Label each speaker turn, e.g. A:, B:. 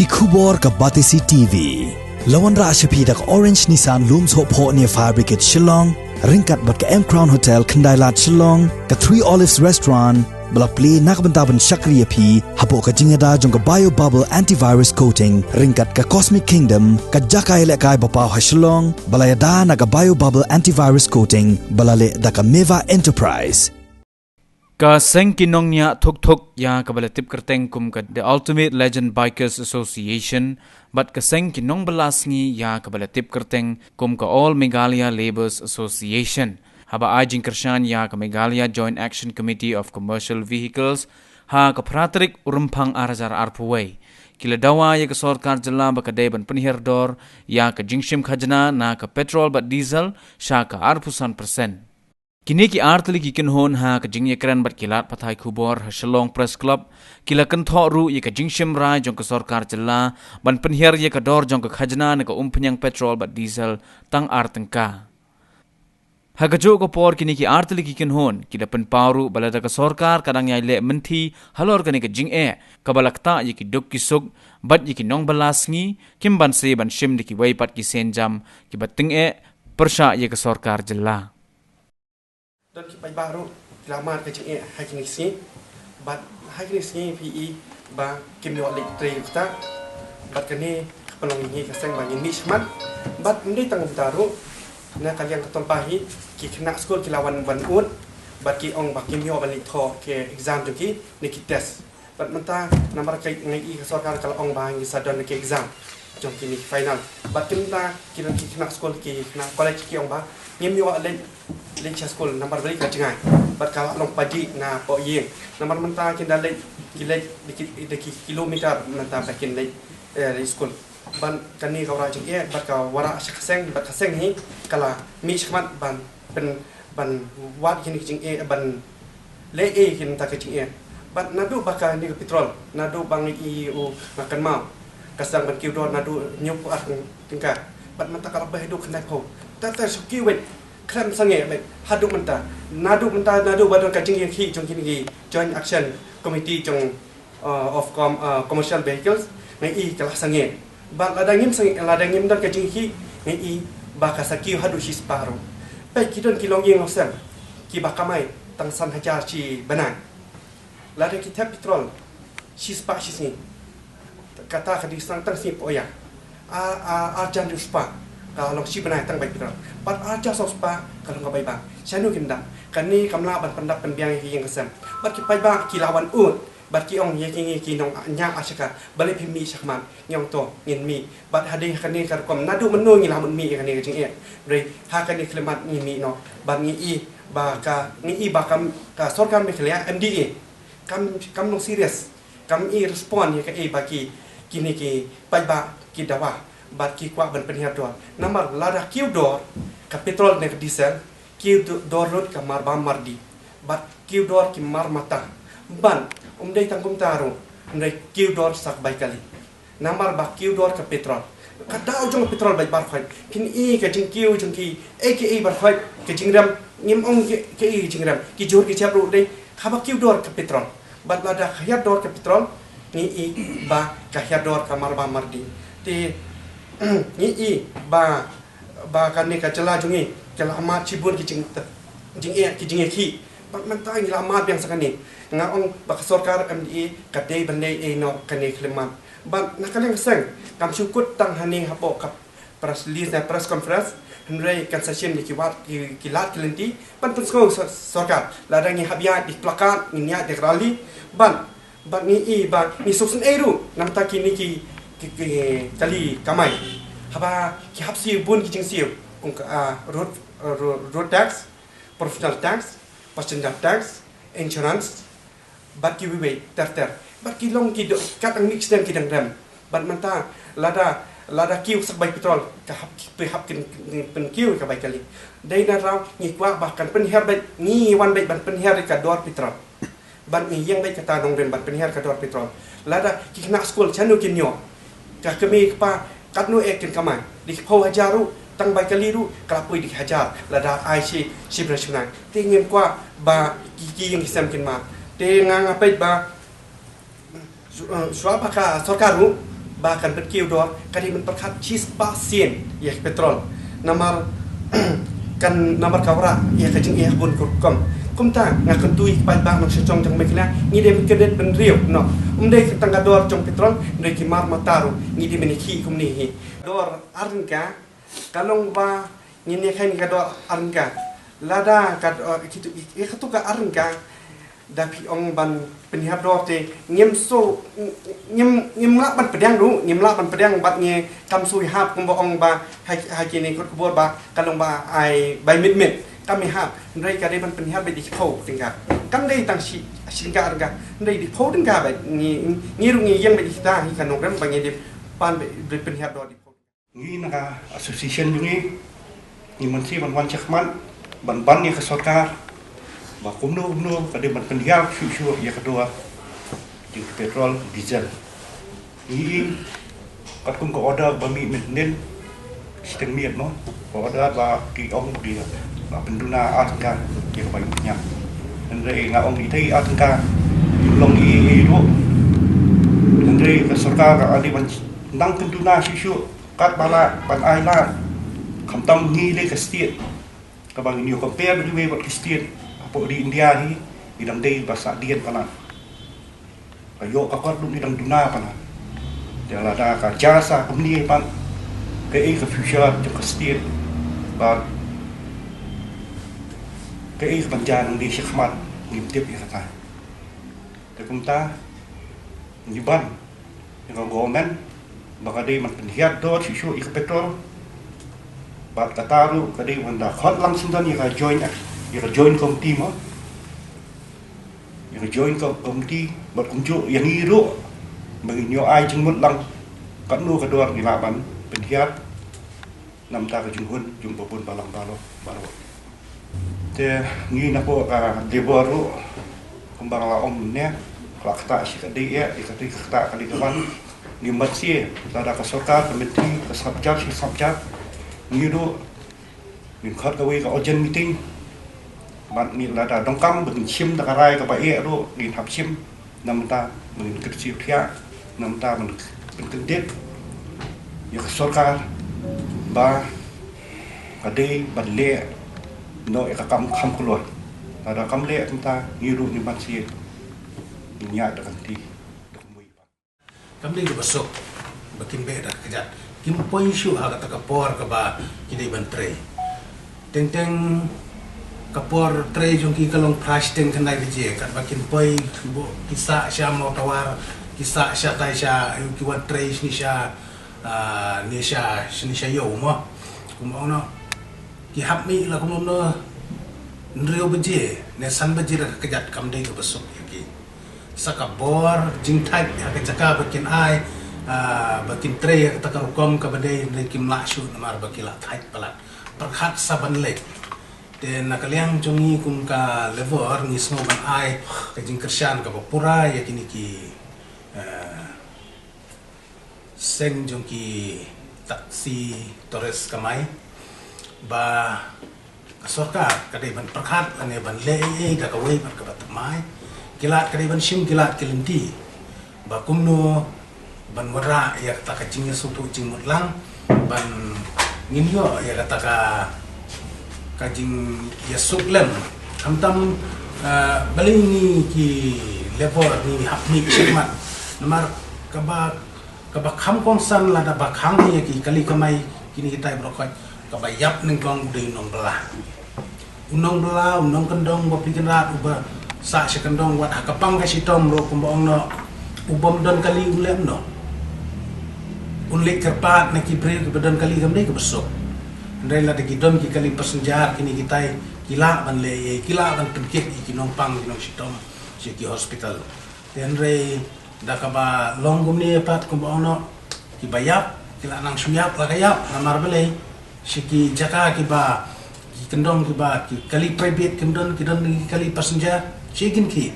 A: ki khubor ka Batisi TV. Lawan ra ashapi dak Orange Nissan Looms Hope Ho near Fire Brigade Shillong, ringkat bat ka M Crown Hotel Kendailat Shillong, ka Three Olives Restaurant, balak play nakbentaban Shakriya P, hapo ka jingada jong ka Bio Bubble Antivirus Coating, ringkat ka Cosmic Kingdom, ka Jakai Lekai Bapaw ha Shillong, balayada na ka Bio Bubble Antivirus Coating, balale da ka Meva Enterprise.
B: Ka seng kinong niya thuk ya kabalatip kerteng kum ka The Ultimate Legend Bikers Association, but ka seng kinong balasngi ya kabalatip kerteng kum ka All Meghalaya Labours Association. Haba ajing kersyan ya ka Meghalaya Joint Action Committee of Commercial Vehicles ha ka pratrik urumpang arajar arpuway. Kila dawa ya ka sorkar jala ba ka deban penhirdor ya ka jingshim khajna na ka petrol bat diesel sya ka arpusan persen. Kini ki artli ki kinhon ha ka jingye kran bat kilat pathai khubor ha Shillong Press Club kila kan ru ye ka jingshim rai jong ka sarkar jalla ban penhiar ye ka dor jong ka khajna na ka umpenyang petrol bat diesel tang artengka ha ka jo ko por kini ki artli ki kinhon kila pen paru balada ka sarkar kadang yai le menti halor ka ni ka jing'e ka balakta ye ki dok ki suk bat ye ki nong balasngi kim ban se ban shim ki wai pat ki senjam ki bating'e persha ye ka sarkar jalla.
C: Dan kita baru lamar ke cik hakim ni, but hakim ni PE ba kim yo lik tri kita, but kini pelong ini keseng bagi ni semat, but ini tanggung taruh, na kalian keton pahi ki kena skor ki lawan ban ut, but ki ong ba kim yo balik tho ke exam tu ki ni ki test, but menta nomor kai ngai ke sarkar kalau ong ba ngi sadon ke exam, jom kini final, but kita kena skor ki kena college ki ong ba ngim yo len sekolah nomor balik ke cengai bat kalau long padi na po yeng nomor menta kin dalek dikit kilometer menta bakin lek sekolah ban kani kau rajin bat kau wara keseng bat keseng hi kala mi semat ban wat kini cing ban le kin tak cing bat nadu baka ni petrol nadu bang makan mau kasang ban kiu do nadu nyup at tingkat bat menta kalau behidu kena ko tata suki wet kram sange me hadu menta nadu badon kacing ki jong kini joint action committee jong of commercial vehicles ngai kalah sange ba ladangim sange ladangim dan kacing ki ngai ba kasaki hadu shi sparo pe kidon kilong yeng osam ki ba kamai tang san hajar chi banan ladang kita petrol shi spa shi ni kata kadi sang tang si poya arjan du spa kalau si benar tang baik betul. Pat aja sospa kalau nggak baik bang. Saya nukin dah. Kani kamla ban pendak penbiang yang kesem. Bat ki baik bang kilawan ut. Bat ki ong yang ki nong nyang asyaka. Balik pimi syakman nyong to ngin mi. Bat hadih kani karkom nadu menu ngilamun mi kani kecing e. Bre ha kani klemat ngin mi no. Bat ngi ba ka kam ka sorkan beklia MDA. Kam nong serius. Kam respon ya ka bagi kini ki baik bang ki dawa. Bat ki kwa ban penhiar dor namar lada kiu dor ka petrol ne diesel kiu dor rot ka marba mardi bat kiu dor ki mar mata ban dai tangkum taru dai kiu dor sak bai kali namar ba kiu dor ka petrol ka dau jong petrol bai bar khoi kin ka jing kiu jong ki aka bar khoi ka jing ram ngim ong ke jing ram ki jor ki chap ru dai khaba kiu dor ka petrol bat lada khayat dor ka petrol ni ba ka khayat dor ka marba mardi ti ni ba kan ni ka cela jungi cela amat cibun ki jing ki ba menta ni amat yang sakani nga ong ba sarkar MDA ka dei bandai no kani kleman ba nakaleng seng kam syukut tang hani hapo ka press release na press conference henry kan session ni kiwat kilat kelenti pan pensko sarkar ladang ni habia di plakat ni nya de rally ban ni suksen eru nam ta kini ki kali kamai haba ki hapsi bun ki jingsiu kung road tax professional tax passenger tax insurance bat ki wiwe ter bat ki long ki kat ang mix dan ki dang ram bat manta lada kiu sak bai petrol ka hap kin pen kiu ka bai kali dai na raw ni kwa bahkan pen her bai ni wan bai ban pen her ka dor petrol ban ni yang bai kata dong ren ban pen her ka dor petrol lada ki kena school chanu kin yo ka kami pa katnu ekin kamai di pau hajaru tang bai kaliru kalapui di hajar lada IC sibrasunan tingin kwa ba ki yang hisam kin ma te ngang apai ba suapa ka sarkaru bahkan berkiu dor kali menperkat cheese pasien ya petrol nomor kan nomor kawra ya kajing ya bun kurkom kumta ngakan tui pai bang nok secong jang mekna ngide kedet ben riu no umde tangga dor jong petrol ndai ki mar mataru ngide meniki kumni hi dor arnka kalong ba ngine khain ka dor arnka lada ka kitu ikatu ka arnka dapi ong ban penihap dor te ngem so ngem la ban pedang du ngem la ban pedang bat nge kam sui hap kum ba ong ba hai kini kut kubur ba kalong ba ai bai mit kami hap ndai ka dai ban penihap be di khau tingka kam dai tang si singka arga ndai di khau tingka ba ngi ru ngi yang be di ta hi kanong ram ba nge di pan be penihap dor di khau
D: ngi na association ni ni menteri ban cakman ban ni ke sarkar ba kumno kade ban pendial syu ya kedua di petrol diesel ini kat kum ko order ba mi menen sistem miet no order ba ki ong di ba penduna atkan ya ba nya andre nga ong di thai atkan long i do andre ke sarkar ali ban nang penduna syu kat bala ban ai la kham tam ni le ke state ka bang ni compare with what state po di India ni idang day basa dian pana ayo kakor dum idang duna pana dela da ka jasa kumni pan ke ke future to kastir ba ke banjan di sykhmat ngimtip ya kata te kumta ngiban yang government baka day man penhiat do sisu ik petrol ba kataru kadi wanda khot langsung dan ya join join komiti mo join komiti bật công chủ yang iru bagi nyo ai jengmut lang kan nu kedua gilaban penhiat nam ta ka junghun jumpa pun balang balo te ngi na po ka deboru kumbang la om ne klakta si kadi ya ikati kata kali kawan ni matsi tada ka sarkar komiti ka sabjat ngi ru min khat ka we ka urgent meeting bạn ni là đã đông cam bừng chim ta rai ka bai ro ni thap chim nam ta mình kịch chiu thia nam ta mình kịch tiết ya sarkar ba ade badle no ka kam kham khuloi ada kam le ta ni ru ni ban si nya da kan ti
E: kam le besok bakin be da kejat kim point shu ha ka por ka ba kidai ban tre teng kapor tre jong ki kalong price teng kanai je kat bakin poi bo kisah sya mau tawar kisah sya tai sya ki wan tre ni sya ni sya yo mo kum ono ki hap mi la kum no nrio beje ne san beje da kejat kam dei ke besok ki sakabor jing tai ha ke jaka bakin ai bakin tre ta ka kom ka badai ne kim la shu namar bakila thai palat perkhat saban lek dan nakaliang jongi kum ka lever ni snow ban ai ka jing kersian ka pura ya kini ki seng jong ki taksi Torres kamai ba sarkar ka dei ban perkhat ane ban le da ka wei ban ka bat mai kilat ka dei ban sim kilat kelenti ba kumno ban wara ya ta ka jing sutu jing mutlang ban nginyo ya kata ka kajing ya suklem hamtam bali ni ki level ni hapni sikmat namar kaba kham konsan la da bakhang ni ki kali kamai kini kita brokot kaba yap ning kong de nong belah unong kendong bo pikenrat uba sa sekendong wat hakapang ka sitom ro kumbaong no ubom don kali ulem no unlik kerpat na ki bre ke badan kali kamdai ke besok ndai la de gidon ki kali pasenjar kini kita kila ban le kila ban penkit ki nompang ki nong sitom si ki hospital den re da ka ba longgum ni pat ko ono ki bayap kila nang suyap la kayap namar bele si ki jaka ki ba ki kendong ki ba ki kali private kendon ki don ki kali pasenjar si ki